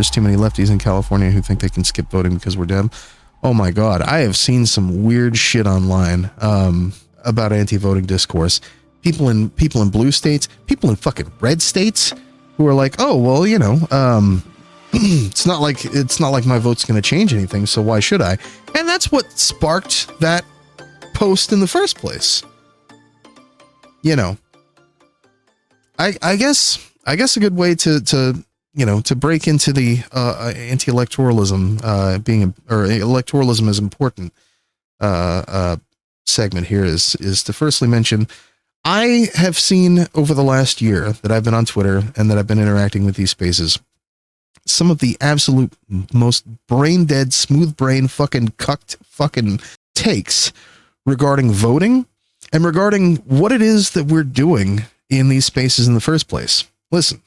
There's too many lefties in California who think they can skip voting because we're Dem. Oh my God, I have seen some weird shit online about anti-voting discourse. People in blue states, people in fucking red states who are like, oh well, you know, it's not like my vote's going to change anything, so why should I? And that's what sparked that post in the first place. You know, I guess a good way to break into the anti-electoralism electoralism is important segment here is to firstly mention, I have seen over the last year that I've been on Twitter and that I've been interacting with these spaces, some of the absolute most brain dead, smooth brain fucking cucked fucking takes regarding voting and regarding what it is that we're doing in these spaces in the first place. Listen,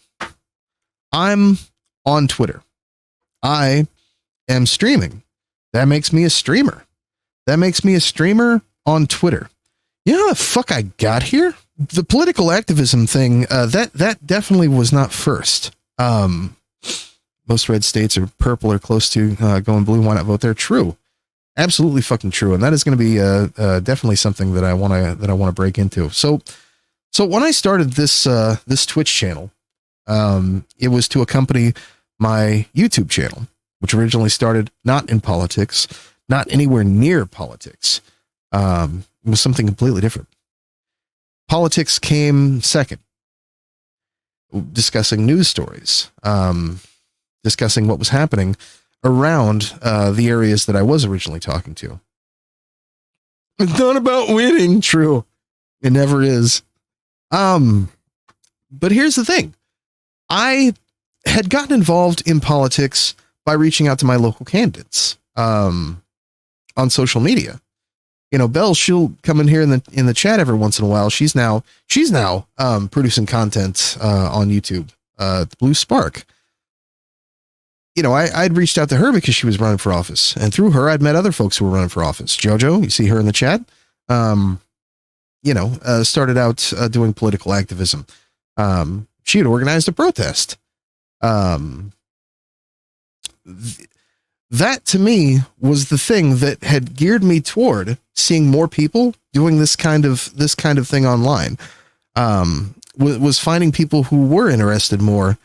I'm on Twitter. I am streaming. That makes me a streamer. That makes me a streamer on Twitter. You know how the fuck I got here? The political activism thing, that definitely was not first. Most red states are purple or close to going blue. Why not vote there? True. Absolutely fucking true. And that is going to be definitely something that I want to break into. So when I started this Twitch channel, it was to accompany my YouTube channel, which originally started not in politics, not anywhere near politics. It was something completely different. Politics came second. Discussing news stories, discussing what was happening around the areas that I was originally talking to. It's not about winning. True. It never is. But here's the thing. I had gotten involved in politics by reaching out to my local candidates on social media. You know, Belle, she'll come in here in the chat every once in a while. She's now producing content on YouTube. Blue Spark. You know, I'd reached out to her because she was running for office, and through her, I'd met other folks who were running for office. Jojo, you see her in the chat. Started out doing political activism. She had organized a protest. That to me was the thing that had geared me toward seeing more people doing this kind of thing online. Was finding people who were interested more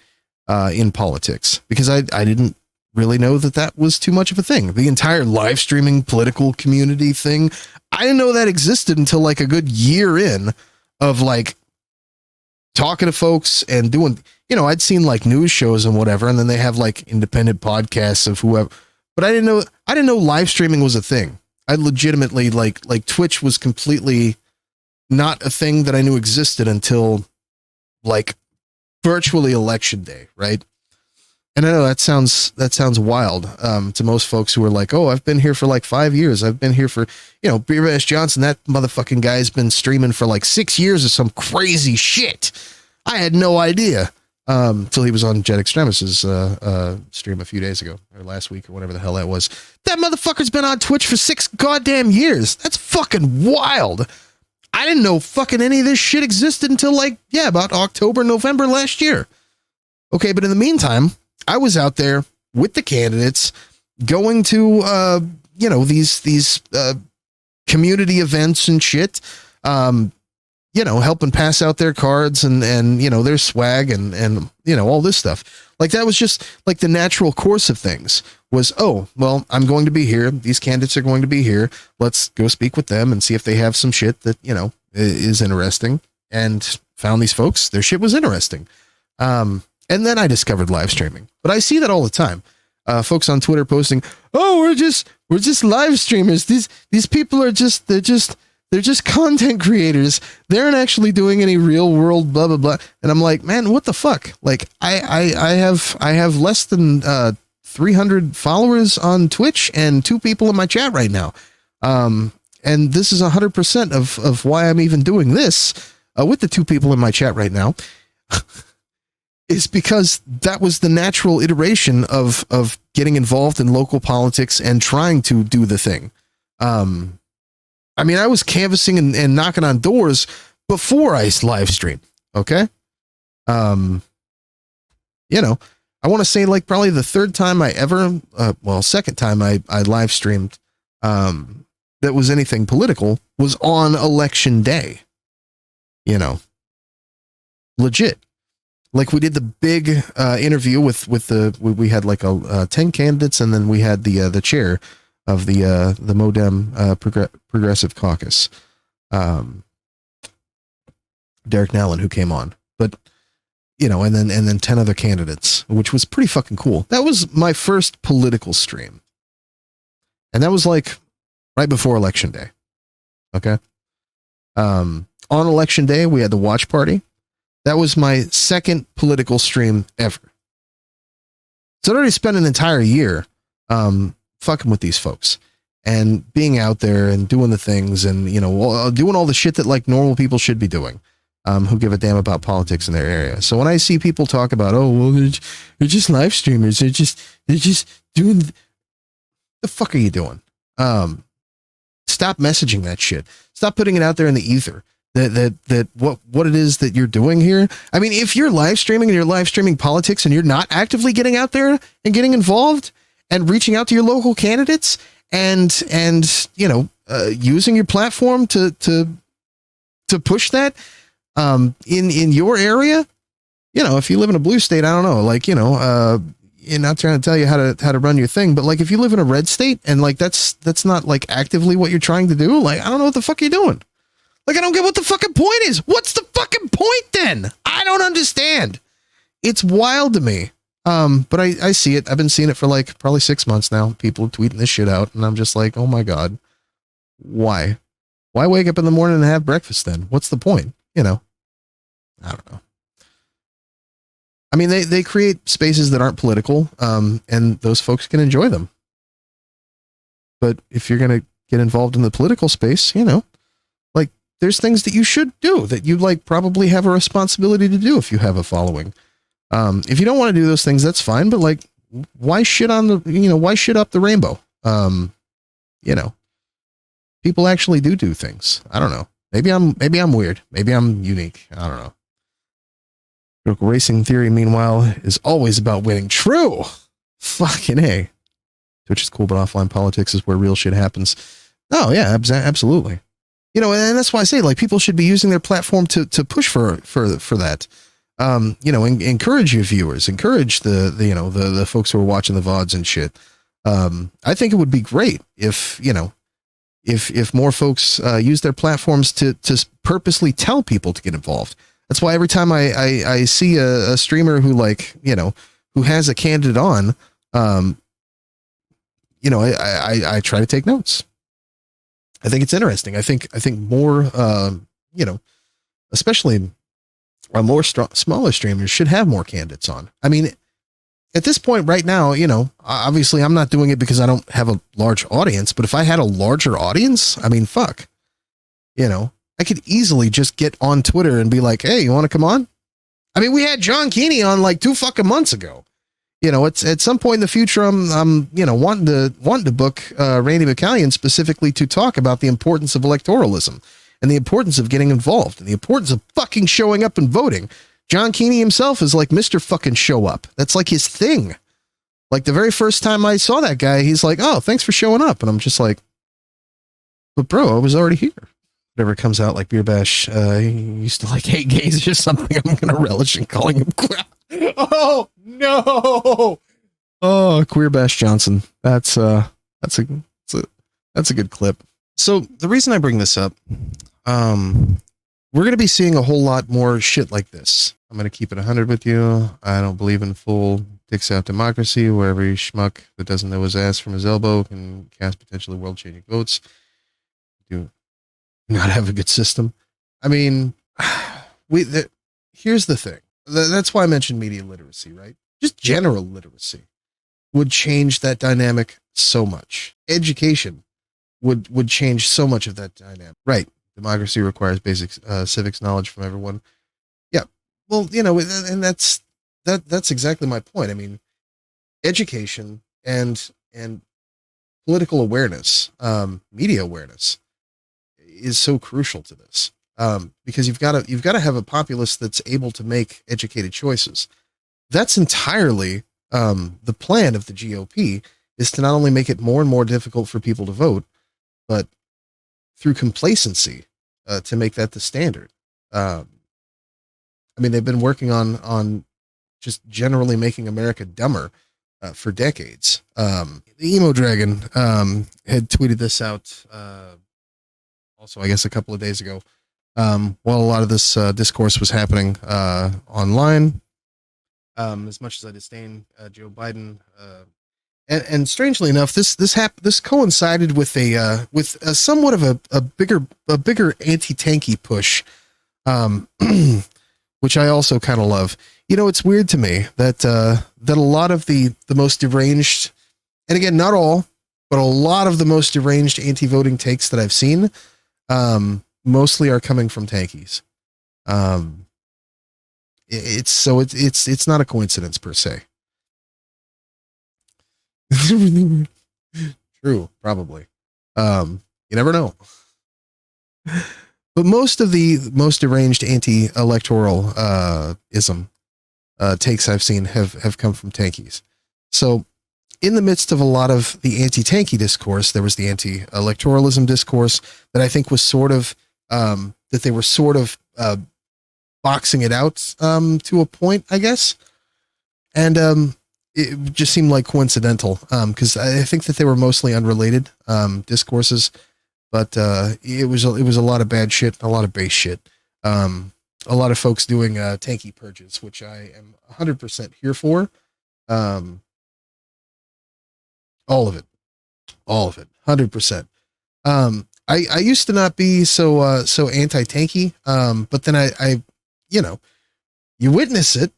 in politics, because I didn't really know that was too much of a thing. The entire live streaming political community thing, I didn't know that existed until like a good year in of like talking to folks and doing, you know, I'd seen like news shows and whatever, and then they have like independent podcasts of whoever, but I didn't know live streaming was a thing. I legitimately like Twitch was completely not a thing that I knew existed until like virtually election day. Right. And I know that sounds wild to most folks who are like, oh, I've been here for like 5 years. I've been here for, you know, Beer Bash Johnson, that motherfucking guy's been streaming for like 6 years or some crazy shit. I had no idea till he was on Jet Extremis's stream a few days ago, or last week, or whatever the hell that was. That motherfucker's been on Twitch for 6 goddamn years. That's fucking wild. I didn't know fucking any of this shit existed until like, about October, November last year. Okay, but in the meantime, I was out there with the candidates going to, these community events and shit, helping pass out their cards and their swag and all this stuff. Like that was just like the natural course of things was, oh, well, I'm going to be here. These candidates are going to be here. Let's go speak with them and see if they have some shit that, is interesting, and found these folks. Their shit was interesting. And then I discovered live streaming, but I see that all the time. Folks on Twitter posting, oh, we're just live streamers. These people are they're just content creators. They aren't actually doing any real world blah, blah, blah. And I'm like, man, what the fuck? Like I have less than 300 followers on Twitch and 2 people in my chat right now. And this is 100% of why I'm even doing this with the 2 people in my chat right now. Is because that was the natural iteration of getting involved in local politics and trying to do the thing. I mean, I was canvassing and knocking on doors before I live streamed. Okay. I want to say like probably the third time I ever, second time I live streamed, that was anything political was on election day. You know, legit. Like we did the big interview with we had like 10 candidates, and then we had the chair of the Modem Progressive Caucus, Derek Nallen, who came on. But and then 10 other candidates, which was pretty fucking cool. That was my first political stream, and that was like right before election day. Okay. On election day, we had the watch party. That was my second political stream ever. So I'd already spent an entire year fucking with these folks and being out there and doing the things and, doing all the shit that like normal people should be doing, who give a damn about politics in their area. So when I see people talk about, oh, well, they're just live streamers. They're just doing, the fuck are you doing? Stop messaging that shit. Stop putting it out there in the ether. That what it is that you're doing here. I mean, if you're live streaming and you're live streaming politics and you're not actively getting out there and getting involved and reaching out to your local candidates and using your platform to push that in your area, if you live in a blue state, I don't know, like, I'm not trying to tell you how to run your thing, but like if you live in a red state and like that's not like actively what you're trying to do, like I don't know what the fuck you're doing. Like, I don't get what the fucking point is. What's the fucking point then? I don't understand. It's wild to me. But I see it. I've been seeing it for like probably 6 months now. People tweeting this shit out. And I'm just like, oh my God. Why? Why wake up in the morning and have breakfast then? What's the point? I don't know. I mean, they create spaces that aren't political. And those folks can enjoy them. But if you're going to get involved in the political space, there's things that you should do that you like probably have a responsibility to do if you have a following. If you don't want to do those things, that's fine. But like, why shit on why shit up the rainbow? People actually do things. I don't know. Maybe I'm weird. Maybe I'm unique. I don't know. Critical racing theory, meanwhile, is always about winning. True. Fucking A. Which is cool, but offline politics is where real shit happens. Oh yeah, absolutely. And that's why I say like people should be using their platform to push for that. Encourage your viewers, encourage the folks who are watching the VODs and shit. I think it would be great if more folks use their platforms to purposely tell people to get involved. That's why every time I see a streamer who who has a candidate on, I try to take notes. I think it's interesting. I think more, especially more smaller streamers should have more candidates on. I mean, at this point right now, obviously I'm not doing it because I don't have a large audience, but if I had a larger audience, I mean, fuck, I could easily just get on Twitter and be like, hey, you want to come on? I mean, we had John Keeney on like 2 fucking months ago. It's at some point in the future, I'm wanting to book Randy McCallion specifically to talk about the importance of electoralism and the importance of getting involved and the importance of fucking showing up and voting. John Keeney himself is like Mr. fucking show up. That's like his thing. Like the very first time I saw that guy, he's like, oh, thanks for showing up. And I'm just like, but bro, I was already here. Whatever comes out like Beer Bash, he used to like hate gays or something. I'm going to relish in calling him crap. Oh no! Oh, Queer Bash Johnson. That's a good clip. So the reason I bring this up, we're going to be seeing a whole lot more shit like this. I'm going to keep it 100 with you. I don't believe in full dicks out democracy, where every schmuck that doesn't know his ass from his elbow can cast potentially world-changing votes. Do not have a good system. I mean, here's the thing. That's why I mentioned media literacy, right? Just general literacy would change that dynamic so much. Education would change so much of that dynamic. Right. Democracy requires basic civics knowledge from everyone. Yeah. Well, and that's exactly my point. I mean, education and political awareness, media awareness is so crucial to this. Because you've got to have a populace that's able to make educated choices. That's entirely The plan of the GOP is to not only make it more and more difficult for people to vote, but through complacency, to make that the standard. I mean, they've been working on just generally making America dumber for decades. The Emo Dragon had tweeted this out also, I guess, a couple of days ago, while a lot of this discourse was happening online. As much as I disdain Joe Biden, and strangely enough, this coincided with a somewhat of a bigger anti-tanky push, which I also kind of love. You know, it's weird to me that a lot of the most deranged, and again, not all, but a lot of the most deranged anti-voting takes that I've seen, mostly are coming from tankies. It's not a coincidence per se. True, probably. You never know. But most of the most deranged anti-electoral ism takes I've seen have come from tankies. So in the midst of a lot of the anti-tanky discourse, there was the anti-electoralism discourse that I think was sort of that they were sort of boxing it out to a point, I guess. And it just seemed like coincidental because I think that they were mostly unrelated discourses, but it was a lot of bad shit, a lot of base shit. A lot of folks doing tanky purges, which I am 100% here for. All of it, 100%. I used to not be so anti-tanky, but then I you know, you witness it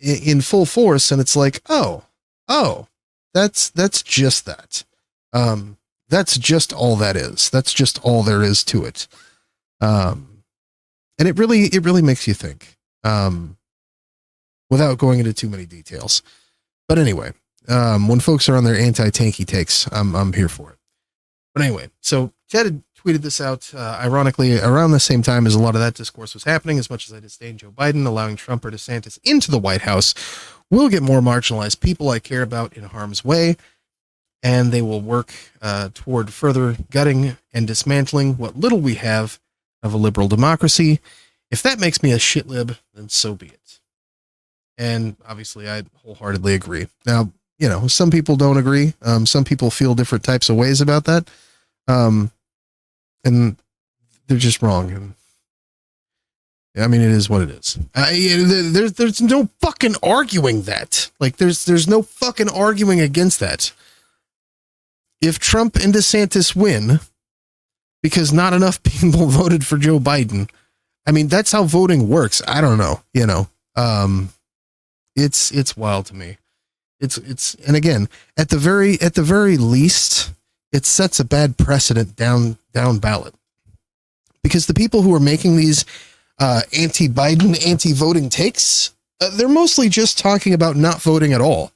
in full force, and it's like, oh, that's just that. That's just all that is. That's just all there is to it. And it really makes you think, without going into too many details. But anyway, when folks are on their anti-tanky takes, I'm here for it. But anyway, so Ted had tweeted this out, ironically, around the same time as a lot of that discourse was happening. As much as I disdain Joe Biden, allowing Trump or DeSantis into the White House will get more marginalized people I care about in harm's way, and they will work toward further gutting and dismantling what little we have of a liberal democracy. If that makes me a shitlib, then so be it. And obviously, I wholeheartedly agree. Now, you know, some people don't agree. Some people feel different types of ways about that. And they're just wrong. And I mean, it is what it is. There's no fucking arguing that. Like, there's no fucking arguing against that. If Trump and DeSantis win because not enough people voted for Joe Biden, I mean, that's how voting works. I don't know, you know. It's wild to me. It's and again, at the very least, it sets a bad precedent down ballot, because the people who are making these anti-Biden, anti-voting takes, they're mostly just talking about not voting at all.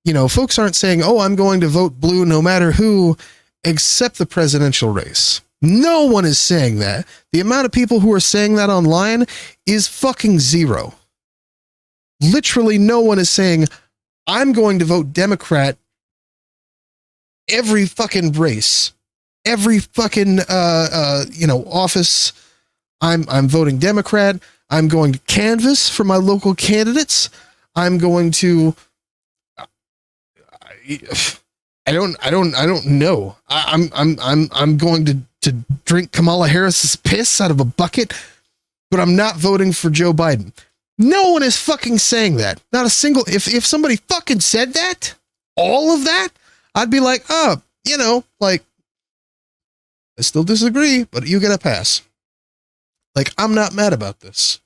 You know, folks aren't saying, "Oh, I'm going to vote blue no matter who, except the presidential race." No one is saying that. The amount of people who are saying that online is fucking zero. Literally no one is saying, I'm going to vote Democrat every fucking race, every fucking, office. I'm voting Democrat. I'm going to canvass for my local candidates. I'm going to, I don't know. I'm going to drink Kamala Harris's piss out of a bucket, but I'm not voting for Joe Biden. No one is fucking saying that. Not a single. If somebody fucking said that, all of that, I'd be like, oh, you know, like, I still disagree, but you get a pass. Like, I'm not mad about this.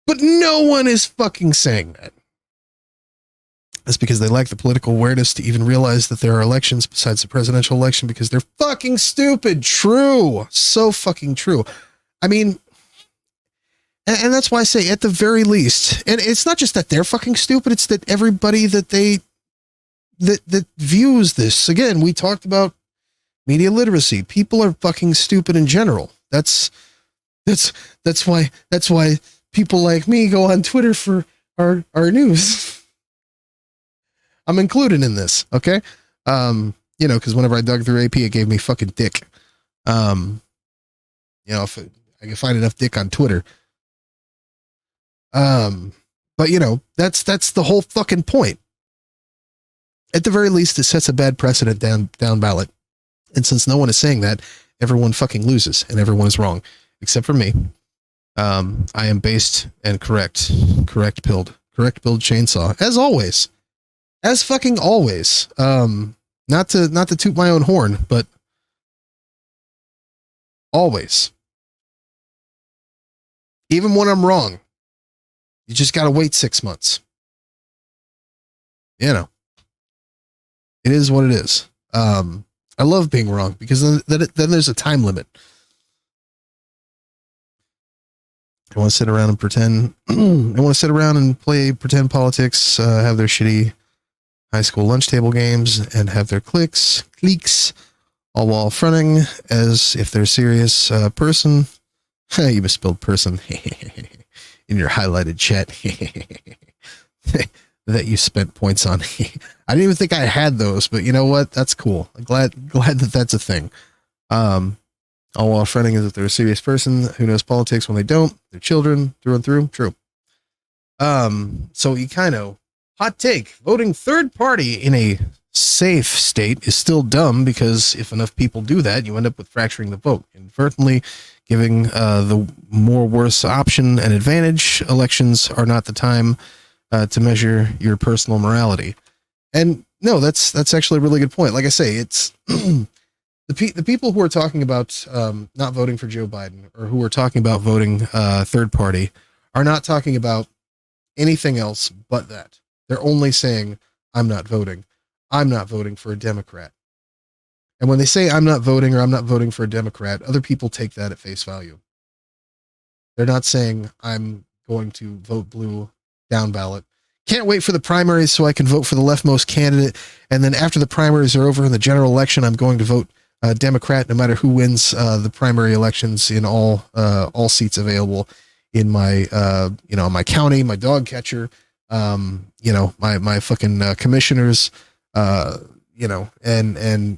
But no one is fucking saying that. That's because they lack the political awareness to even realize that there are elections besides the presidential election, because they're fucking stupid. True. So fucking true. I mean, and that's why I say, at the very least, and it's not just that they're fucking stupid, it's that everybody that views this, again, we talked about media literacy. People are fucking stupid in general. That's why people like me go on Twitter for our news. I'm included in this, okay? You know, because whenever I dug through AP, it gave me fucking dick. You know, if I can find enough dick on Twitter. But you know, that's the whole fucking point. At the very least, it sets a bad precedent down ballot. And since no one is saying that, everyone fucking loses and everyone is wrong, except for me. I am based and correct build chainsaw, as always, as fucking always. Not to toot my own horn, but always, even when I'm wrong, you just got to wait 6 months. You know, it is what it is. I love being wrong because then there's a time limit. I want to sit around and pretend. I want to sit around and play pretend politics, have their shitty high school lunch table games, and have their cliques, all while fronting as if they're a serious person. You misspelled person in your highlighted chat that you spent points on. I didn't even think I had those, but you know what? That's cool. I'm glad that that's a thing. All while fronting as if they're a serious person who knows politics when they don't. They're children through and through. True. So you kind of hot take. Voting third party in a safe state is still dumb because if enough people do that, you end up with fracturing the vote, inadvertently giving the more worse option an advantage. Elections are not the time to measure your personal morality. And no, that's actually a really good point. Like I say, it's the people who are talking about not voting for Joe Biden or who are talking about voting third party are not talking about anything else but that. They're only saying, I'm not voting. I'm not voting for a Democrat. And when they say I'm not voting or I'm not voting for a Democrat, other people take that at face value. They're not saying I'm going to vote blue down ballot. Can't wait for the primaries so I can vote for the leftmost candidate. And then after the primaries are over in the general election, I'm going to vote Democrat no matter who wins the primary elections in all seats available in my, my county, my dog catcher, my fucking commissioners, and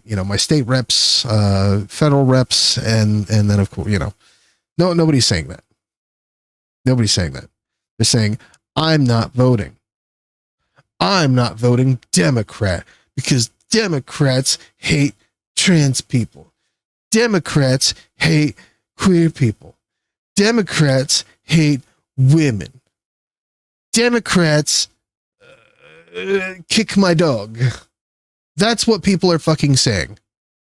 my state reps, federal reps, and then of course, nobody's saying that. Nobody's saying that. They're saying, I'm not voting. I'm not voting Democrat because Democrats hate trans people. Democrats hate queer people. Democrats hate women. Democrats kick my dog. That's what people are fucking saying.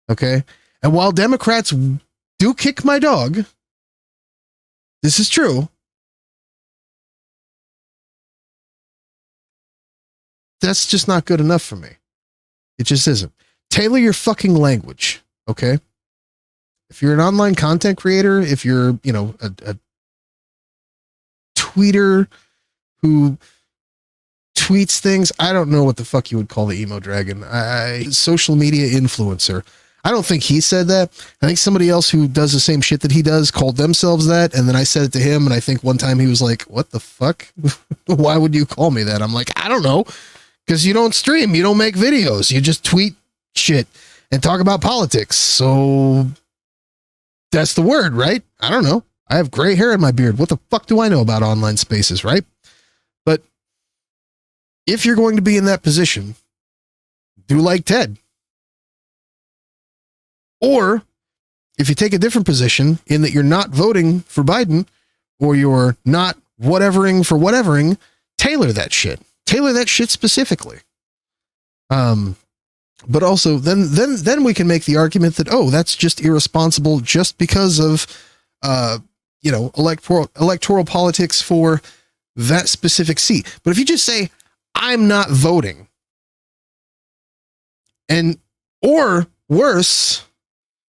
Okay? And while Democrats do kick my dog, this is true. That's just not good enough for me. It just isn't. Tailor your fucking language. Okay? If you're an online content creator, if you're, a tweeter who tweets things, I don't know what the fuck you would call the emo dragon. Social media influencer. I don't think he said that. I think somebody else who does the same shit that he does called themselves that, and then I said it to him, and I think one time he was like, what the fuck? Why would you call me that? I'm like, I don't know. Because you don't stream, you don't make videos, you just tweet shit and talk about politics. So that's the word, right? I don't know. I have gray hair in my beard. What the fuck do I know about online spaces, right? But if you're going to be in that position, do like Ted. Or if you take a different position in that you're not voting for Biden or you're not whatevering for whatevering, tailor that shit. Tailor that shit specifically. But also then we can make the argument that, oh, that's just irresponsible just because of, electoral politics for that specific seat. But if you just say, I'm not voting, or worse,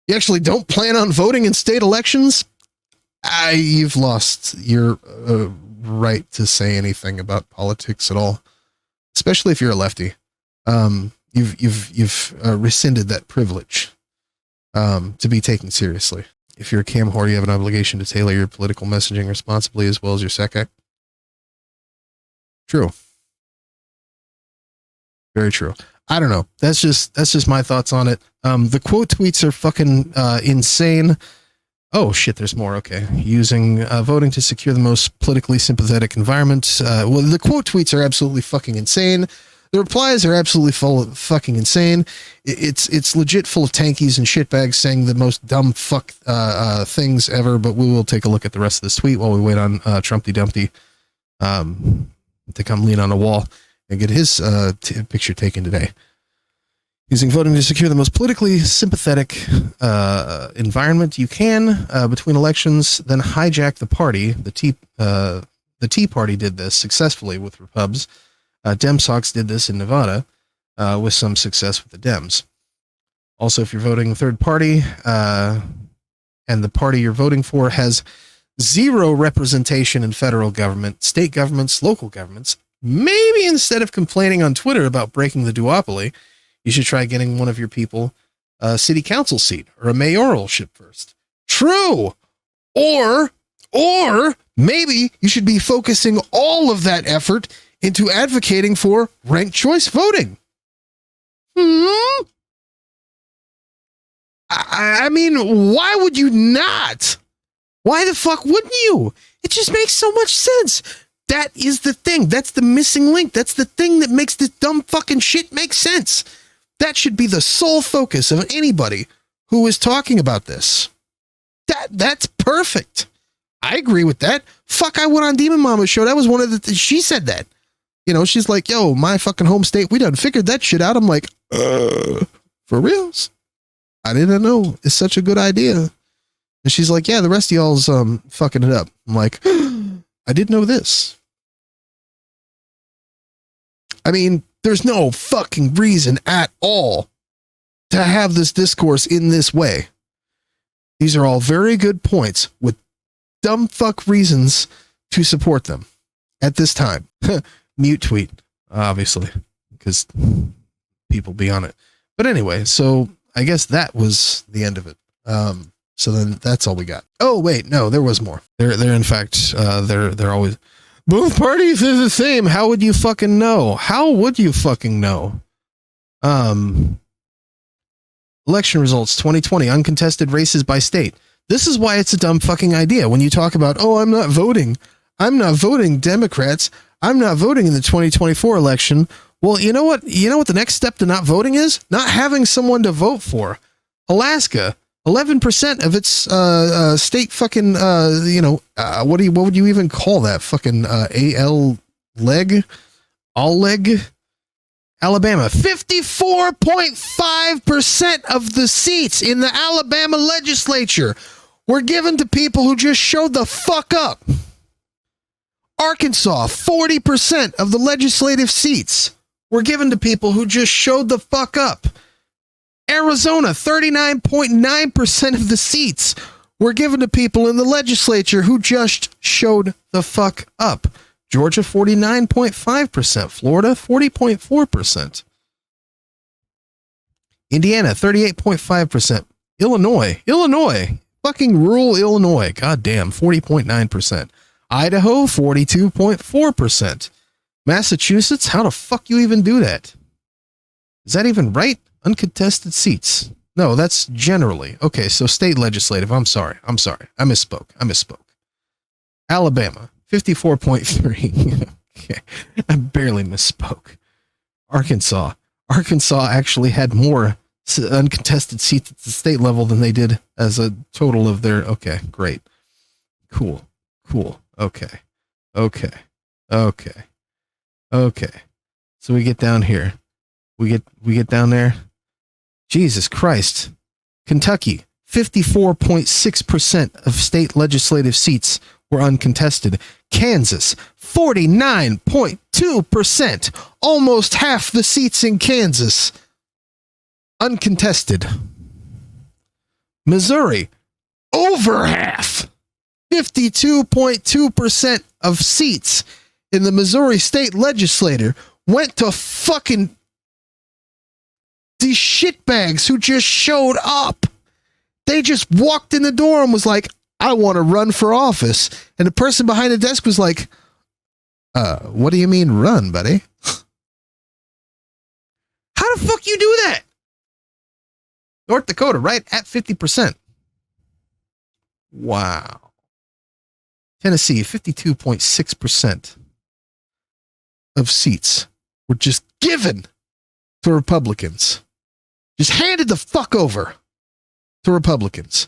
you actually don't plan on voting in state elections, you've lost your right to say anything about politics at all, especially if you're a lefty. You've rescinded that privilege to be taken seriously. if you're a cam whore, you have an obligation to tailor your political messaging responsibly as well as your SEC act. True. Very true. I don't know. That's just my thoughts on it. The quote tweets are fucking insane. Oh shit, there's more. Okay. Using voting to secure the most politically sympathetic environment. Well, the quote tweets are absolutely fucking insane. The replies are absolutely fucking insane. It's legit full of tankies and shitbags saying the most dumb fuck things ever, but we will take a look at the rest of this tweet while we wait on Trumpty Dumpty to come lean on a wall and get his picture taken today. Using voting to secure the most politically sympathetic environment you can between elections, then hijack the party. The Tea Party did this successfully with Repubs. DemSox did this in Nevada with some success with the Dems. Also, if you're voting third party and the party you're voting for has zero representation in federal government, state governments, local governments, maybe instead of complaining on Twitter about breaking the duopoly, you should try getting one of your people a city council seat or a mayoralship first. True. Or maybe you should be focusing all of that effort into advocating for ranked choice voting. I mean, why would you not? Why the fuck wouldn't you? It just makes so much sense. That is the thing. That's the missing link. That's the thing that makes this dumb fucking shit make sense. That should be the sole focus of anybody who is talking about this. That's perfect. I agree with that. Fuck, I went on Demon Mama's show. That was one of the she said that. You know, she's like, yo, my fucking home state, we done figured that shit out. I'm like, for reals? I didn't know it's such a good idea. And she's like, yeah, the rest of y'all's fucking it up. I'm like, I didn't know this. I mean, there's no fucking reason at all to have this discourse in this way. These are all very good points with dumb fuck reasons to support them at this time. Mute tweet, obviously, because people be on it. But anyway, so I guess that was the end of it. So then that's all we got. Oh wait, no, there was more. They're in fact, they're always both parties are the same. How would you fucking know? How would you fucking know? Election results 2020 uncontested races by state. This is why it's a dumb fucking idea. When you talk about, oh, I'm not voting Democrats. I'm not voting in the 2024 election. Well, you know what? You know what the next step to not voting is? Not having someone to vote for. Alaska, 11% of its state fucking what would you even call that fucking all leg? Alabama, 54.5% of the seats in the Alabama legislature were given to people who just showed the fuck up. Arkansas, 40% of the legislative seats were given to people who just showed the fuck up. Arizona, 39.9% of the seats were given to people in the legislature who just showed the fuck up. Georgia, 49.5%. Florida, 40.4%. Indiana, 38.5%. Illinois, fucking rural Illinois, goddamn, 40.9%. Idaho, 42.4%. Massachusetts, how the fuck you even do that? Is that even right? Uncontested seats. No, that's generally. Okay, so state legislative. I'm sorry. I misspoke. Alabama, 54.3. Okay, I barely misspoke. Arkansas actually had more uncontested seats at the state level than they did as a total of their. Okay, great. Cool. Okay. So we get down here. We get down there. Jesus Christ. Kentucky, 54.6% of state legislative seats were uncontested. Kansas, 49.2%. Almost half the seats in Kansas uncontested. Missouri, over half. 52.2% of seats in the Missouri state legislature went to fucking these shitbags who just showed up. They just walked in the door and was like, I want to run for office. And the person behind the desk was like, what do you mean run, buddy? How the fuck you do that? North Dakota, right at 50%. Wow. Tennessee, 52.6% of seats were just given to Republicans. Just handed the fuck over to Republicans.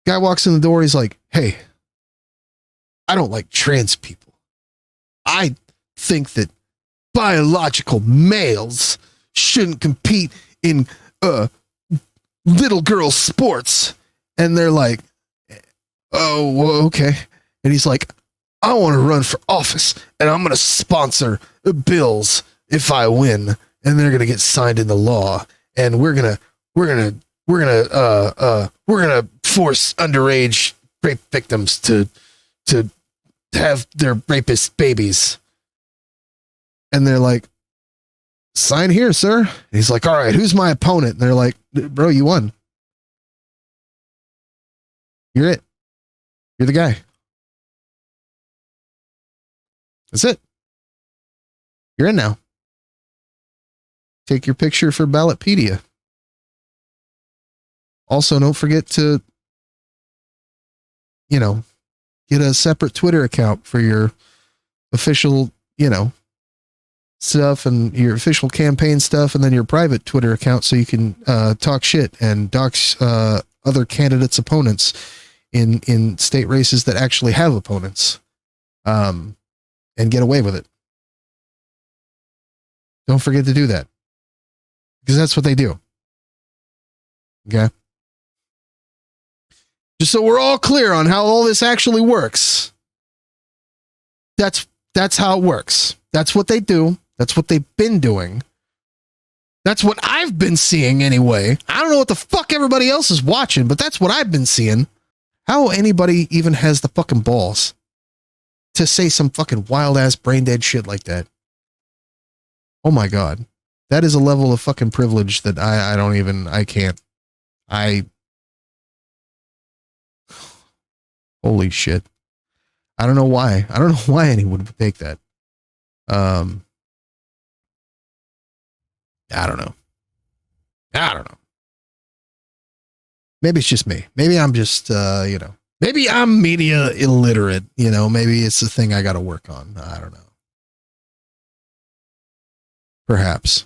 Guy walks in the door. He's like, hey, I don't like trans people. I think that biological males shouldn't compete in little girl sports. And they're like, oh, well, okay. And he's like, I want to run for office and I'm going to sponsor bills if I win, and they're going to get signed into law, and we're going to force underage rape victims to have their rapist babies. And they're like, sign here, sir. And he's like, all right, who's my opponent? And they're like, bro, you won. You're it. You're the guy. That's it. You're in now. Take your picture for Ballotpedia. Also, don't forget to, get a separate Twitter account for your official, stuff and your official campaign stuff, and then your private Twitter account so you can talk shit and dox other candidates' opponents in state races that actually have opponents, and get away with it. Don't forget to do that, because that's what they do. Okay? Just so we're all clear on how all this actually works. That's how it works. That's what they do. That's what they've been doing. That's what I've been seeing anyway. I don't know what the fuck everybody else is watching, but that's what I've been seeing. How anybody even has the fucking balls to say some fucking wild ass brain dead shit like that. Oh my God. That is a level of fucking privilege that I can't. Holy shit. I don't know why. I don't know why anyone would take that. I don't know. Maybe it's just me. Maybe I'm just, maybe I'm media illiterate. Maybe it's the thing I got to work on. I don't know. Perhaps.